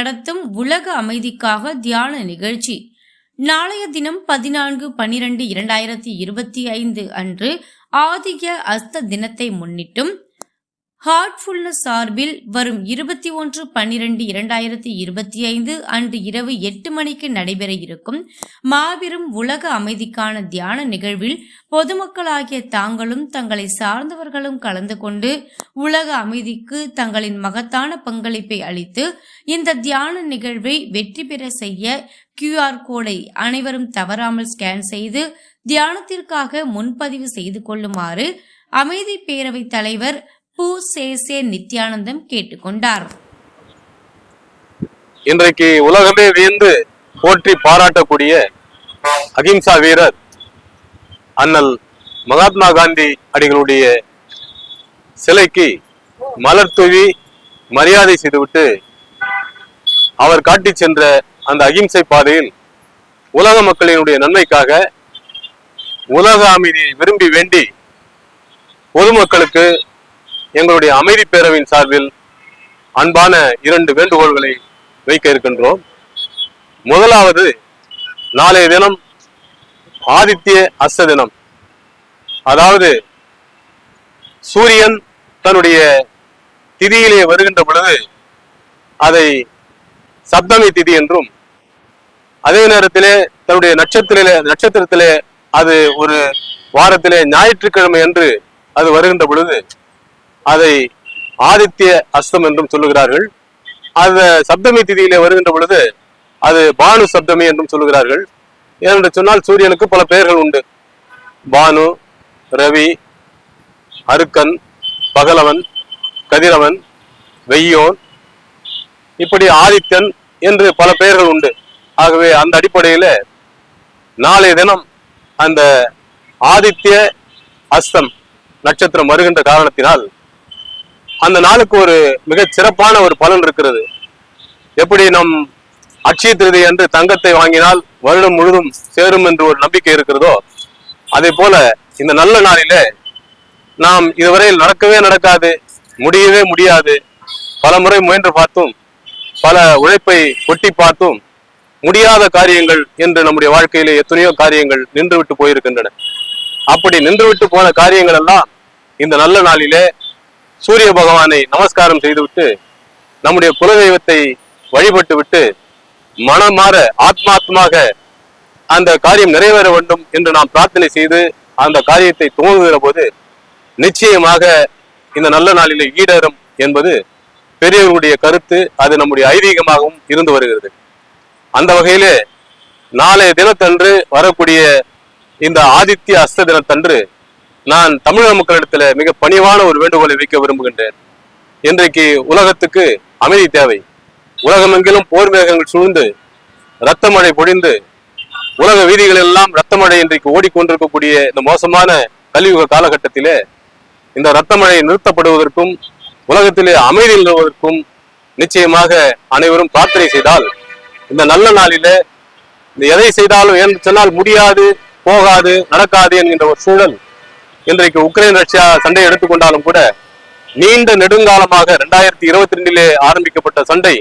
நடத்தும் உலக அமைதிக்காக தியான நிகழ்ச்சி நாளைய தினம் 14/12/2025 அன்று ஆதிக்க அஸ்த தினத்தை முன்னிட்டும் ஹார்ட்ஃபுல்னஸ் சார்பில் வரும் 21/12/2025 அன்று இரவு 8 மணிக்கு நடைபெற இருக்கும் மாபெரும் உலக அமைதிக்கான தியான நிகழ்வில் பொதுமக்களாகிய தாங்களும் தங்களை சார்ந்தவர்களும் கலந்து கொண்டு உலக அமைதிக்கு தங்களின் மகத்தான பங்களிப்பை அளித்து இந்த தியான நிகழ்வை வெற்றி பெற செய்ய QR கோடை அனைவரும் தவறாமல் ஸ்கேன் செய்து தியானத்திற்காக முன்பதிவு செய்து கொள்ளுமாறு அமைதி பேரவை தலைவர் நித்யானந்தம் கேட்டுக்கொண்டார். இன்றைக்கு உலகமே வியந்து போற்றி பாராட்டக்கூடிய அகிம்சா வீரர் அண்ணல் மகாத்மா காந்தி அடிகளுடைய சிலைக்கு மலர் தூவி மரியாதை செய்துவிட்டு அவர் காட்டி சென்ற அந்த அகிம்சை பாதையில் உலக மக்களினுடைய நன்மைக்காக உலக அமைதியை விரும்பி வேண்டி பொதுமக்களுக்கு எங்களுடைய அமைதி பேரவையின் சார்பில் அன்பான 2 வேண்டுகோள்களை வைக்க இருக்கின்றோம். முதலாவது, நாளைய தினம் ஆதித்ய அஸ்த தினம், அதாவது சூரியன் தன்னுடைய திதியிலே வருகின்ற பொழுது அதை சப்தமி திதி என்றும், அதே நேரத்திலே தன்னுடைய நட்சத்திரத்திலே அது ஒரு வாரத்திலே ஞாயிற்றுக்கிழமை என்று அது வருகின்ற பொழுது அதை ஆதித்ய அஸ்தம் என்றும் சொல்லுகிறார்கள். அந்த சப்தமி திதியிலே வருகின்ற பொழுது அது பானு சப்தமி என்றும் சொல்லுகிறார்கள். ஏனென்று சொன்னால் சூரியனுக்கு பல பெயர்கள் உண்டு. பானு, ரவி, அருக்கன், பகலவன், கதிரவன், வெய்யோன், இப்படி ஆதித்யன் என்று பல பெயர்கள் உண்டு. ஆகவே அந்த அடிப்படையில நாளைய தினம் அந்த ஆதித்ய அஸ்தம் நட்சத்திரம் வருகின்ற காரணத்தினால் அந்த நாளுக்கு ஒரு மிக சிறப்பான ஒரு பலன் இருக்கிறது. எப்படி நம் அட்சய திருதி என்று தங்கத்தை வாங்கினால் வருடம் முழுதும் சேரும் என்று ஒரு நம்பிக்கை இருக்கிறதோ, அதே போல இந்த நல்ல நாளிலே நாம் இதுவரையில் நடக்காது, முடியவே முடியாது, பல முறை முயன்று பார்த்தும் பல உழைப்பை கொட்டி பார்த்தும் முடியாத காரியங்கள் என்று நம்முடைய வாழ்க்கையிலே எத்தனையோ காரியங்கள் நின்றுவிட்டு போயிருக்கின்றன. அப்படி நின்றுவிட்டு போன காரியங்கள் எல்லாம் இந்த நல்ல நாளிலே சூரிய பகவானை நமஸ்காரம் செய்துவிட்டு நம்முடைய குலதெய்வத்தை வழிபட்டு விட்டு மனமாற ஆத்மாத்மாக அந்த காரியம் நிறைவேற வேண்டும் என்று நாம் பிரார்த்தனை செய்து அந்த காரியத்தை துவங்குகிற போது நிச்சயமாக இந்த நல்ல நாளிலே ஈடேறும் என்பது பெரியவர்களுடைய கருத்து. அது நம்முடைய ஐதீகமாகவும் இருந்து வருகிறது. அந்த வகையிலே நாளைய தினத்தன்று வரக்கூடிய இந்த ஆதித்ய அஸ்த தினத்தன்று நான் தமிழக மக்களிடத்துல மிக பணிவான ஒரு வேண்டுகோளை வைக்க விரும்புகின்றேன். இன்றைக்கு உலகத்துக்கு அமைதி தேவை. உலகமெங்கிலும் போர் மேகங்கள் சூழ்ந்து இரத்த மழை பொழிந்து உலக வீதிகள் எல்லாம் இரத்த மழை இன்றைக்கு ஓடிக்கொண்டிருக்கக்கூடிய இந்த மோசமான கலியுக காலகட்டத்திலே இந்த இரத்த மழை நிறுத்தப்படுவதற்கும் உலகத்திலே அமைதி நிலவுவதற்கும் நிச்சயமாக அனைவரும் பிரார்த்தனை செய்தால் இந்த நல்ல நாளிலே இந்த எதை செய்தாலும் என்று சொன்னால் முடியாது, போகாது, நடக்காது என்கின்ற ஒரு சூழல் இன்றைக்கு உக்ரைன் ரஷ்யா சண்டை எடுத்துக்கொண்டாலும் கூட நீண்ட நெடுங்காலமாக 2022 ஆரம்பிக்கப்பட்ட சண்டை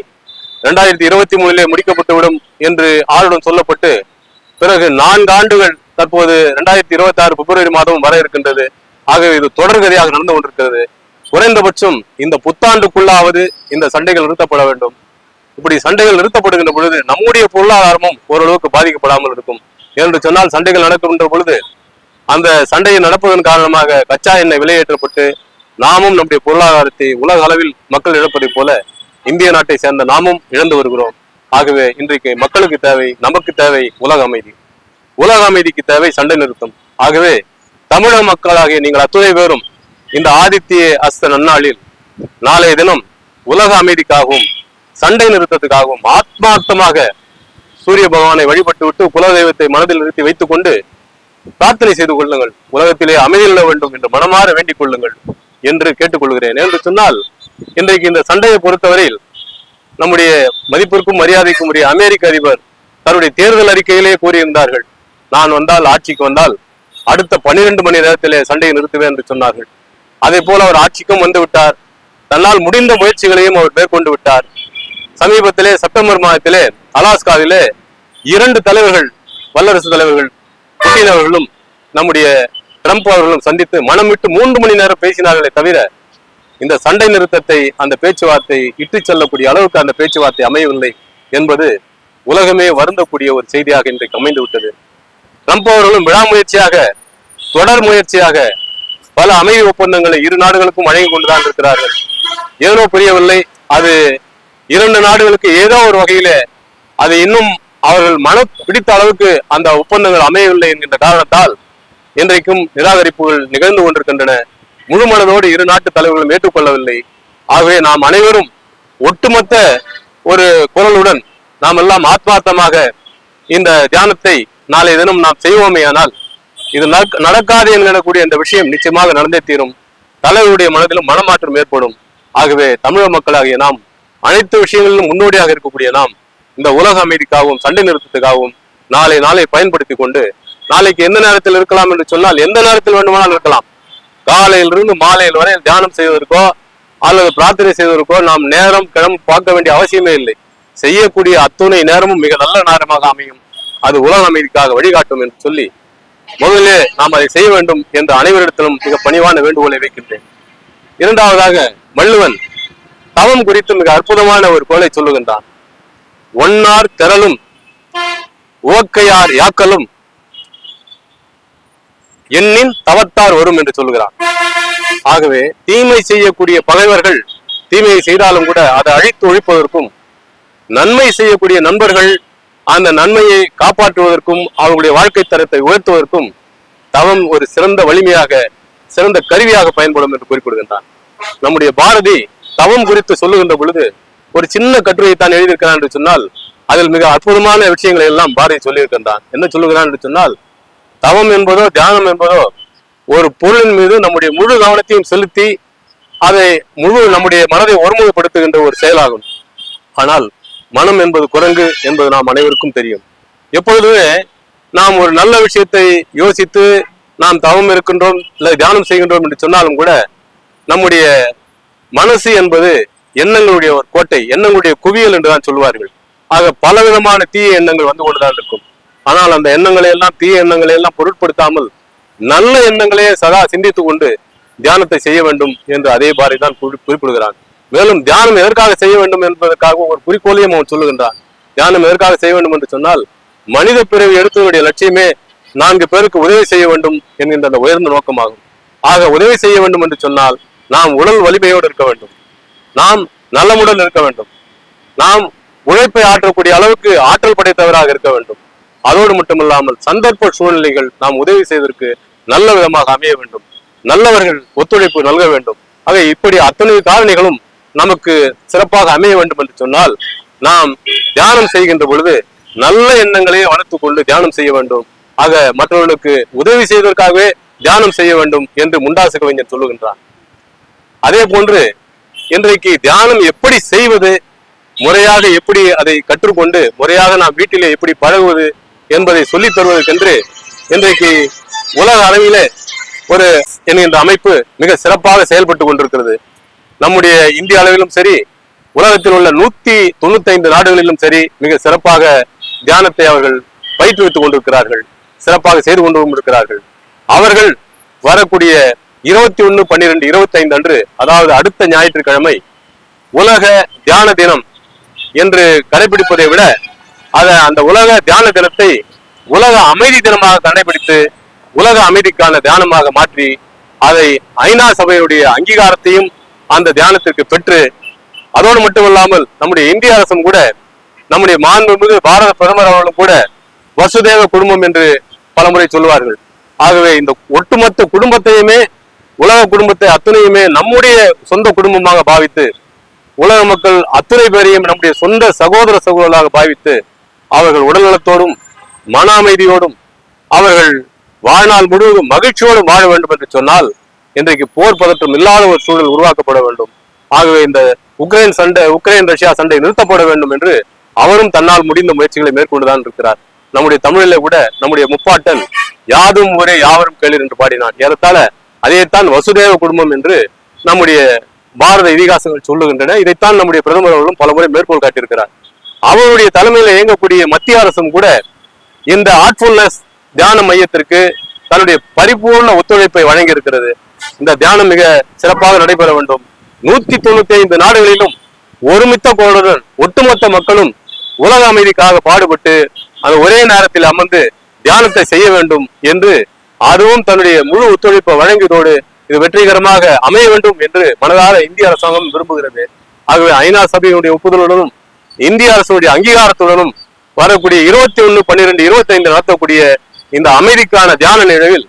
2023 முடிக்கப்பட்டுவிடும் என்று ஆளுடன் சொல்லப்பட்டு பிறகு 4 ஆண்டுகள் தற்போது 2026 பிப்ரவரி மாதம் வர இருக்கின்றது. ஆகவே இது தொடர்கதையாக நடந்து கொண்டிருக்கிறது. குறைந்தபட்சம் இந்த புத்தாண்டுக்குள்ளாவது இந்த சண்டைகள் நிறுத்தப்பட வேண்டும். இப்படி சண்டைகள் நிறுத்தப்படுகின்ற பொழுது நம்முடைய பொருளாதாரமும் ஓரளவுக்கு பாதிக்கப்படாமல் இருக்கும். என்று சொன்னால் சண்டைகள் நடக்கின்ற பொழுது அந்த சண்டையை நடப்பதன் காரணமாக கச்சா எண்ணெய் விலையேற்றப்பட்டு நாமும் நம்முடைய பொருளாதாரத்தை உலக அளவில் மக்கள் இழப்பதை போல இந்திய நாட்டை சேர்ந்த நாமும் இழந்து வருகிறோம். ஆகவே இன்றைக்கு மக்களுக்கு தேவை, நமக்கு தேவை உலக அமைதி. உலக அமைதிக்கு தேவை சண்டை நிறுத்தம். ஆகவே தமிழக மக்களாகிய நீங்கள் அத்துணை பேரும் இந்த ஆதித்ய அஸ்த நன்னாளில் நாளைய தினம் உலக அமைதிக்காகவும் சண்டை நிறுத்தத்துக்காகவும் ஆத்மார்த்தமாக சூரிய பகவானை வழிபட்டு விட்டு குலதெய்வத்தை மனதில் நிறுத்தி வைத்துக் கொண்டு பிரார்த்தனை செய்து கொள்ளுங்கள். உலகத்திலே அமைதி நில வேண்டும் என்று மனமாற வேண்டிக் கொள்ளுங்கள் என்று கேட்டுக்கொள்கிறேன். என்று சொன்னால் இன்றைக்கு இந்த சண்டையை பொறுத்தவரையில் நம்முடைய மதிப்பிற்கும் மரியாதைக்கும் உரிய அமெரிக்க அதிபர் தன்னுடைய தேர்தல் அறிக்கையிலே கூறியிருந்தார்கள், நான் வந்தால் ஆட்சிக்கு வந்தால் அடுத்த 12 மணி நேரத்திலே சண்டையை நிறுத்துவேன் என்று சொன்னார்கள். அதே போல அவர் ஆட்சிக்கும் வந்து விட்டார். தன்னால் முடிந்த முயற்சிகளையும் அவர் மேற்கொண்டு விட்டார். சமீபத்திலே செப்டம்பர் மாதத்திலே அலாஸ்காவிலே 2 தலைவர்கள், வல்லரசு தலைவர்கள் புட்டின் அவர்களும் நம்முடைய ட்ரம்ப் அவர்களும் சந்தித்து மனம் விட்டு 3 மணி நேரம் பேசினார்களே தவிர இந்த சண்டை நிறுத்தத்தை, அந்த பேச்சுவார்த்தை இட்டுச் செல்லக்கூடிய அளவுக்கு அந்த பேச்சுவார்த்தை அமையவில்லை என்பது உலகமே வருந்தக்கூடிய ஒரு செய்தியாக இன்றைக்கு அமைந்து விட்டது. ட்ரம்ப் அவர்களும் விடாமுயற்சியாக, தொடர் முயற்சியாக பல அமைதி ஒப்பந்தங்களை 2 நாடுகளுக்கும் வழங்கி கொண்டுதான் இருக்கிறார்கள். ஏனோ புரியவில்லை, அது 2 நாடுகளுக்கு ஏதோ ஒரு வகையில அது இன்னும் அவர்கள் பிடித்த அளவுக்கு அந்த ஒப்பந்தங்கள் அமையவில்லை என்கின்ற காரணத்தால் இன்றைக்கும் நிராகரிப்புகள் நிகழ்ந்து கொண்டிருக்கின்றன. முழு மனதோடு 2 நாட்டு தலைவர்களும் ஏற்றுக்கொள்ளவில்லை. ஆகவே நாம் அனைவரும் ஒட்டுமொத்த ஒரு குரலுடன் நாம் எல்லாம் ஆத்மார்த்தமாக இந்த தியானத்தை நாளைய தினம் நாம் செய்வோமே, ஆனால் இது நடக்காது என்கூடிய இந்த விஷயம் நிச்சயமாக நடந்தே தீரும். தலைவருடைய மனதிலும் மனமாற்றம் ஏற்படும். ஆகவே தமிழக மக்களாகிய நாம் அனைத்து விஷயங்களிலும் முன்னோடியாக இருக்கக்கூடிய நாம் இந்த உலக அமைதிக்காகவும் சண்டை நிறுத்தத்துக்காகவும் நாளை பயன்படுத்தி கொண்டு, நாளைக்கு எந்த நேரத்தில் இருக்கலாம் என்று சொன்னால் எந்த நேரத்தில் வேண்டுமானால் இருக்கலாம். காலையிலிருந்து மாலையில் வரை தியானம் செய்வதற்கோ அல்லது பிரார்த்தனை செய்வதற்கோ நாம் நேரம் கிளம்ப பார்க்க வேண்டிய அவசியமே இல்லை. செய்யக்கூடிய அத்துணை நேரமும் மிக நல்ல நேரமாக அமையும். அது உலக அமைதிக்காக வழிகாட்டும் என்று சொல்லி முதலிலே நாம் அதை செய்ய வேண்டும் என்று அனைவரிடத்திலும் மிக பணிவான வேண்டுகோளை வைக்கின்றேன். இரண்டாவதாக, வள்ளுவன் தவம் குறித்து மிக அற்புதமான ஒரு குறளை சொல்லுகின்றான். ஒன்னார் திரளும் ஓக்கையார் யாக்கலும் எண்ணின் தவத்தார் வரும் என்று சொல்லுகிறான். ஆகவே தீமை செய்யக்கூடிய பகைவர்கள் தீமையை செய்தாலும் கூட அதை அழித்து ஒழிப்பதற்கும், நன்மை செய்யக்கூடிய நண்பர்கள் அந்த நன்மையை காப்பாற்றுவதற்கும், அவர்களுடைய வாழ்க்கை தரத்தை உயர்த்துவதற்கும் தவம் ஒரு சிறந்த வலிமையாக, சிறந்த கருவியாக பயன்படும் என்று குறிப்பிடுகின்றான். நம்முடைய பாரதி தவம் குறித்து சொல்லுகின்ற பொழுது ஒரு சின்ன கட்டுரையை தான் எழுதியிருக்கிறான் என்று சொன்னால் அதில் மிக அற்புதமான விஷயங்களை எல்லாம் பாரதி சொல்லியிருக்கின்றான். என்ன சொல்லுகிறான் என்று சொன்னால், தவம் என்பதோ தியானம் என்பதோ ஒரு பொருளின் மீது நம்முடைய முழு கவனத்தையும் செலுத்தி அதை நம்முடைய மனதை ஒருமுகப்படுத்துகின்ற ஒரு செயலாகும். ஆனால் மனம் என்பது குரங்கு என்பது நாம் அனைவருக்கும் தெரியும். எப்பொழுதுமே நாம் ஒரு நல்ல விஷயத்தை யோசித்து நாம் தவம் இருக்கின்றோம் இல்லை தியானம் செய்கின்றோம் என்று சொன்னாலும் கூட நம்முடைய மனசு என்பது எண்ணங்களுடைய ஒரு கோட்டை, எண்ணங்களுடைய குவியல் என்றுதான் சொல்வார்கள். ஆக பலவிதமான தீய எண்ணங்கள் வந்து கொண்டுதான் இருக்கும். ஆனால் அந்த எண்ணங்களை எல்லாம், தீய எண்ணங்களை எல்லாம் பொருட்படுத்தாமல் நல்ல எண்ணங்களையே சதா சிந்தித்துக் கொண்டு தியானத்தை செய்ய வேண்டும் என்று அதே பாரி தான் குறிப்பிடுகிறான். மேலும் தியானம் எதற்காக செய்ய வேண்டும் என்பதற்காக ஒரு குறிக்கோளையும் அவன் சொல்லுகின்றான். தியானம் எதற்காக செய்ய வேண்டும் என்று சொன்னால், மனித பிறவி எடுத்தவருடைய லட்சியமே 4 பேருக்கு உதவி செய்ய வேண்டும் என்கின்ற அந்த உயர்ந்த நோக்கமாகும். ஆக உதவி செய்ய வேண்டும் என்று சொன்னால் நாம் உடல் வலிமையோடு இருக்க வேண்டும், நாம் நலமுடன் இருக்க வேண்டும், நாம் உழைப்பை ஆற்றக்கூடிய அளவுக்கு ஆற்றல் படைத்தவராக இருக்க வேண்டும். அதோடு மட்டுமில்லாமல் சந்தர்ப்ப சூழ்நிலைகள் நாம் உதவி செய்வதற்கு நல்ல விதமாக அமைய வேண்டும், நல்லவர்கள் ஒத்துழைப்பு நல்க வேண்டும். ஆக இப்படி அத்தனை காரணிகளும் நமக்கு சிறப்பாக அமைய வேண்டும் என்று சொன்னால் நாம் தியானம் செய்கின்ற பொழுது நல்ல எண்ணங்களையே வளர்த்துக் கொண்டு தியானம் செய்ய வேண்டும். ஆக மற்றவர்களுக்கு உதவி செய்வதற்காகவே தியானம் செய்ய வேண்டும் என்று முண்டாசு கவிஞர் சொல்லுகின்றார். அதே போன்று இன்றைக்கு தியானம் எப்படி செய்வது, முறையாக எப்படி அதை கற்றுக்கொண்டு முறையாக நாம் வீட்டிலே எப்படி பழகுவது என்பதை சொல்லித் தருவதற்கென்று இன்றைக்கு உலக அளவிலே ஒரு என்கின்ற அமைப்பு மிக சிறப்பாக செயல்பட்டு கொண்டிருக்கிறது. நம்முடைய இந்திய அளவிலும் சரி, உலகத்தில் உள்ள 195 நாடுகளிலும் சரி மிக சிறப்பாக தியானத்தை அவர்கள் பயிற்றுவித்துக் கொண்டிருக்கிறார்கள், சிறப்பாக செய்து கொண்டு இருக்கிறார்கள். அவர்கள் வரக்கூடிய 21/12/25 அன்று, அதாவது அடுத்த ஞாயிற்றுக்கிழமை உலக தியான தினம் என்று கடைபிடிப்பதை விட அந்த உலக தியான தினத்தை உலக அமைதி தினமாக கடைபிடித்து உலக அமைதிக்கான தியானமாக மாற்றி அதை ஐநா சபையுடைய அங்கீகாரத்தையும் அந்த தியானத்திற்கு பெற்று, அதோடு மட்டுமல்லாமல் நம்முடைய இந்திய அரசும் கூட, நம்முடைய மாண்புமிகு பாரத பிரதமர் அவர்களும் கூட வசுதேவ குடும்பம் என்று பலமுறை சொல்லுவார்கள். ஆகவே இந்த ஒட்டுமொத்த குடும்பத்தையுமே, உலக குடும்பத்தை அத்துணையுமே நம்முடைய சொந்த குடும்பமாக பாவித்து, உலக மக்கள் அத்துணை பேரையும் நம்முடைய சொந்த சகோதர சகோதரர்களாக பாவித்து அவர்கள் உடல்நலத்தோடும் மன அமைதியோடும் அவர்கள் வாழ்நாள் முழுவதும் மகிழ்ச்சியோடும் வாழ வேண்டும் என்று சொன்னால் இன்றைக்கு போர் பதற்றம் இல்லாத ஒரு சூழல் உருவாக்கப்பட வேண்டும். ஆகவே இந்த உக்ரைன் ரஷ்யா சண்டை நிறுத்தப்பட வேண்டும் என்று அவரும் தன்னால் முடிந்த முயற்சிகளை மேற்கொண்டுதான் இருக்கிறார். நம்முடைய தமிழிலே கூட நம்முடைய முப்பாட்டன் யாதும் ஊரே யாவரும் கேளீர் என்று பாடினான். ஏறத்தாழ அதைத்தான் வசுதேவ குடும்பம் என்று நம்முடைய பாரத இதிகாசங்கள் சொல்லுகின்றன. இதைத்தான் நம்முடைய பிரதமர் அவர்களும் பலமுறை மேற்கோள் காட்டியிருக்கிறார். அவருடைய தலைமையில இயங்கக்கூடிய மத்திய அரசும் கூட இந்த ஆர்ட்ஃபுல்னஸ் தியான மையத்திற்கு தன்னுடைய பரிபூர்ண ஒத்துழைப்பை வழங்கி இருக்கிறது. இந்த தியானம் மிக சிறப்பாக நடைபெற வேண்டும். 195 நாடுகளிலும் ஒருமித்த குரலுடன் ஒட்டுமொத்த மக்களும் உலக அமைதிக்காக பாடுபட்டு அது ஒரே நேரத்தில் அமர்ந்து தியானத்தை செய்ய வேண்டும் என்று அதுவும் தன்னுடைய முழு ஒத்துழைப்பை வழங்கியதோடு இது வெற்றிகரமாக அமைய வேண்டும் என்று மனதார இந்திய அரசாங்கம் விரும்புகிறது. ஆகவே ஐநா சபையினுடைய ஒப்புதலுடனும் இந்திய அரசுடைய அங்கீகாரத்துடனும் வரக்கூடிய 21/12/25 நடத்தக்கூடிய இந்த அமைதிக்கான தியான நிகழ்வில்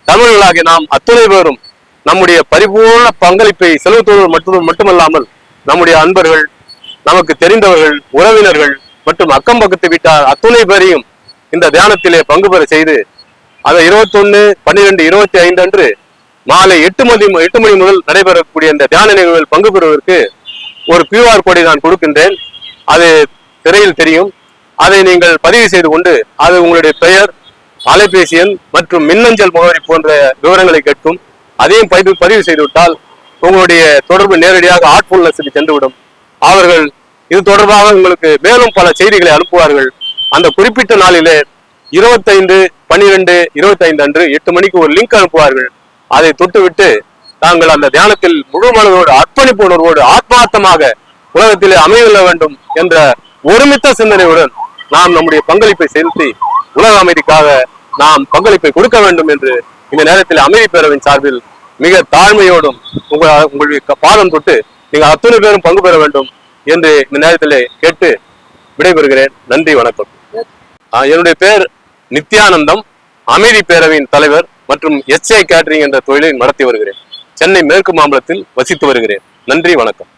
தமிழர்களாகிய நாம் அத்துணை பேரும் நம்முடைய பரிபூர்ண பங்களிப்பை செலுத்துவது மட்டுமல்லாமல் நம்முடைய அன்பர்கள், நமக்கு தெரிந்தவர்கள், உறவினர்கள் மற்றும் அக்கம் பக்கத்து வீட்டார் அத்துணை பேரையும் இந்த தியானத்திலே பங்கு பெற செய்து அதை 21/12/25 அன்று மாலை 8 மணி முதல் நடைபெறக்கூடிய இந்த தியான நிகழ்வில் பங்கு பெறுவதற்கு ஒரு QR கோடை நான் கொடுக்கின்றேன். அது திரையில் தெரியும். அதை நீங்கள் பதிவு செய்து கொண்டு அது உங்களுடைய பெயர், அலைபேசி எண் மற்றும் மின்னஞ்சல் முகவரி போன்ற விவரங்களை கேட்கும். அதையும் பதிவு செய்துவிட்டால் உங்களுடைய தொடர்பு நேரடியாக ஆர்ட்ஃபுல்னஸுக்கு சென்றுவிடும். அவர்கள் இது தொடர்பாக உங்களுக்கு மேலும் பல செய்திகளை அனுப்புவார்கள். அந்த குறிப்பிட்ட நாளிலே 25/12/25 அன்று 8 மணிக்கு ஒரு லிங்க் அனுப்புவார்கள். அதை தொட்டுவிட்டு தாங்கள் அந்த தியானத்தில் முழு மனதோடு அர்ப்பணிப்பு உணர்வோடு ஆத்மார்த்தமாக உலகத்திலே அமைய வேண்டும் என்ற ஒருமித்த சிந்தனையுடன் நாம் நம்முடைய பங்களிப்பை செலுத்தி உலக அமைதிக்காக நாம் பங்களிப்பை கொடுக்க வேண்டும் என்று இந்த நேரத்தில் அமைதி பேரவின் சார்பில் மிக தாழ்மையோடும் உங்களுடைய பாதம் தொட்டு நீங்கள் அத்தனை பேரும் பங்கு பெற வேண்டும் என்று இந்த நேரத்தில் கேட்டு விடைபெறுகிறேன். நன்றி, வணக்கம். என்னுடைய பேர் நித்யானந்தம், அமைதி பேரவையின் தலைவர் மற்றும் SJ கேட்டரிங் என்ற தொழிலை நடத்தி வருகிறேன். சென்னை மேற்கு மாம்பலத்தில் வசித்து வருகிறேன். நன்றி, வணக்கம்.